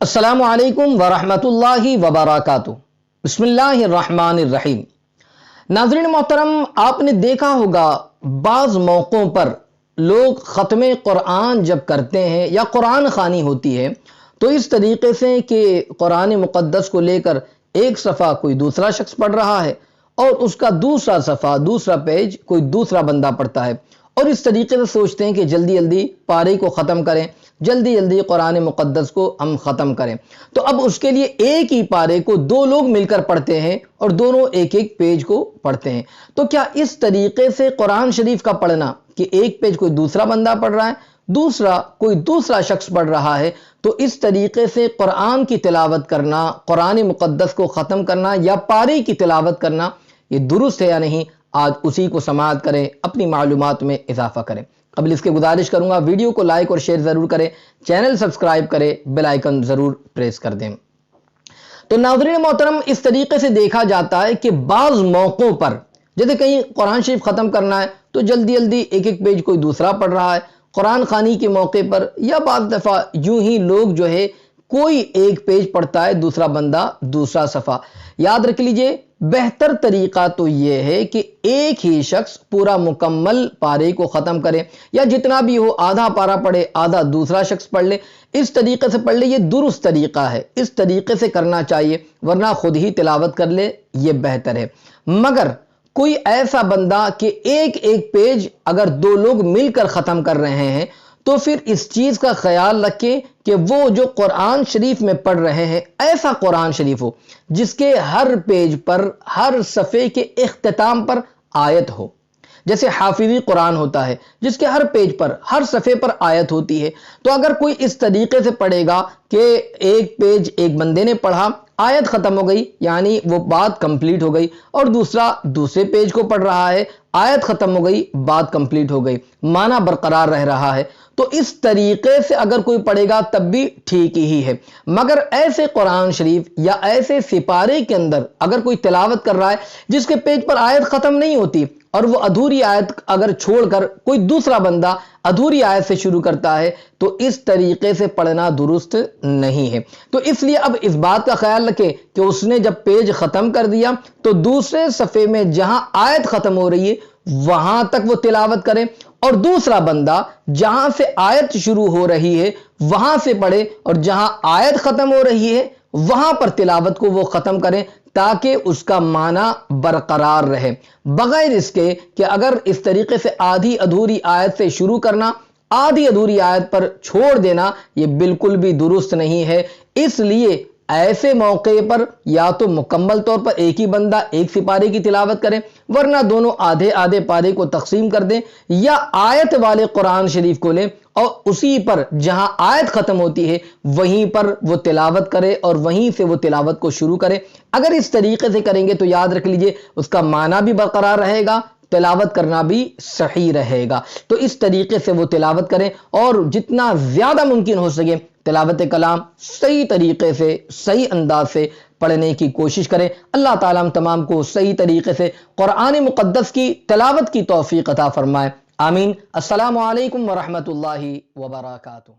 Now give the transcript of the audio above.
السلام علیکم ورحمۃ اللہ وبرکاتہ۔ بسم اللہ الرحمن الرحیم۔ ناظرین محترم، آپ نے دیکھا ہوگا بعض موقعوں پر لوگ ختم قرآن جب کرتے ہیں یا قرآن خوانی ہوتی ہے تو اس طریقے سے کہ قرآن مقدس کو لے کر ایک صفحہ کوئی دوسرا شخص پڑھ رہا ہے اور اس کا دوسرا صفحہ دوسرا پیج کوئی دوسرا بندہ پڑھتا ہے، اور اس طریقے سے سوچتے ہیں کہ جلدی جلدی پارے کو ختم کریں، جلدی جلدی قرآن مقدس کو ہم ختم کریں۔ تو اب اس کے لیے ایک ہی پارے کو دو لوگ مل کر پڑھتے ہیں اور دونوں ایک ایک پیج کو پڑھتے ہیں۔ تو کیا اس طریقے سے قرآن شریف کا پڑھنا کہ ایک پیج کوئی دوسرا بندہ پڑھ رہا ہے، دوسرا کوئی دوسرا شخص پڑھ رہا ہے، تو اس طریقے سے قرآن کی تلاوت کرنا، قرآن مقدس کو ختم کرنا یا پارے کی تلاوت کرنا، یہ درست ہے یا نہیں؟ آج اسی کو سماعت کریں، اپنی معلومات میں اضافہ کریں۔ قبل اس کے گزارش کروں گا ویڈیو کو لائک اور شیئر ضرور کریں، چینل سبسکرائب کریں، بیل آئیکن ضرور پریس کر دیں۔ تو ناظرین محترم، اس طریقے سے دیکھا جاتا ہے کہ بعض موقعوں پر جیسے کہیں قرآن شریف ختم کرنا ہے تو جلدی جلدی ایک ایک پیج کوئی دوسرا پڑھ رہا ہے، قرآن خوانی کے موقع پر یا بعض دفعہ یوں ہی لوگ جو ہے کوئی ایک پیج پڑھتا ہے، دوسرا بندہ دوسرا صفحہ۔ یاد رکھ لیجئے، بہتر طریقہ تو یہ ہے کہ ایک ہی شخص پورا مکمل پارے کو ختم کرے، یا جتنا بھی ہو آدھا پارا پڑھے، آدھا دوسرا شخص پڑھ لے، اس طریقے سے پڑھ لے، یہ درست طریقہ ہے، اس طریقے سے کرنا چاہیے، ورنہ خود ہی تلاوت کر لے، یہ بہتر ہے۔ مگر کوئی ایسا بندہ کہ ایک ایک پیج اگر دو لوگ مل کر ختم کر رہے ہیں تو پھر اس چیز کا خیال رکھیں کہ وہ جو قرآن شریف میں پڑھ رہے ہیں ایسا قرآن شریف ہو جس کے ہر پیج پر، ہر صفحے کے اختتام پر آیت ہو۔ جیسے حافظی قرآن ہوتا ہے جس کے ہر پیج پر، ہر صفحے پر آیت ہوتی ہے، تو اگر کوئی اس طریقے سے پڑھے گا کہ ایک پیج ایک بندے نے پڑھا، آیت ختم ہو گئی یعنی وہ بات کمپلیٹ ہو گئی، اور دوسرا دوسرے پیج کو پڑھ رہا ہے، آیت ختم ہو گئی، بات کمپلیٹ ہو گئی، معنی برقرار رہ رہا ہے، تو اس طریقے سے اگر کوئی پڑھے گا تب بھی ٹھیک ہی ہے۔ مگر ایسے قرآن شریف یا ایسے سپارے کے اندر اگر کوئی تلاوت کر رہا ہے جس کے پیج پر آیت ختم نہیں ہوتی اور وہ ادھوری آیت اگر چھوڑ کر کوئی دوسرا بندہ ادھوری آیت سے شروع کرتا ہے تو اس طریقے سے پڑھنا درست نہیں ہے۔ تو اس لیے اب اس بات کا خیال رکھیں کہ اس نے جب پیج ختم کر دیا تو دوسرے صفحے میں جہاں آیت ختم ہو رہی ہے وہاں تک وہ تلاوت کرے، اور دوسرا بندہ جہاں سے آیت شروع ہو رہی ہے وہاں سے پڑھے، اور جہاں آیت ختم ہو رہی ہے وہاں پر تلاوت کو وہ ختم کریں تاکہ اس کا معنی برقرار رہے، بغیر اس کے کہ اگر اس طریقے سے آدھی ادھوری آیت سے شروع کرنا، آدھی ادھوری آیت پر چھوڑ دینا، یہ بالکل بھی درست نہیں ہے۔ اس لیے ایسے موقع پر یا تو مکمل طور پر ایک ہی بندہ ایک سپارے کی تلاوت کرے، ورنہ دونوں آدھے آدھے پارے کو تقسیم کر دیں، یا آیت والے قرآن شریف کو لیں اور اسی پر جہاں آیت ختم ہوتی ہے وہیں پر وہ تلاوت کرے اور وہیں سے وہ تلاوت کو شروع کرے۔ اگر اس طریقے سے کریں گے تو یاد رکھ لیجئے اس کا معنی بھی برقرار رہے گا، تلاوت کرنا بھی صحیح رہے گا۔ تو اس طریقے سے وہ تلاوت کریں اور جتنا زیادہ ممکن ہو سکے تلاوت کلام صحیح طریقے سے، صحیح انداز سے پڑھنے کی کوشش کریں۔ اللہ تعالیٰ ہم تمام کو صحیح طریقے سے قرآن مقدس کی تلاوت کی توفیق عطا فرمائے، آمین۔ السلام علیکم ورحمۃ اللہ وبرکاتہ۔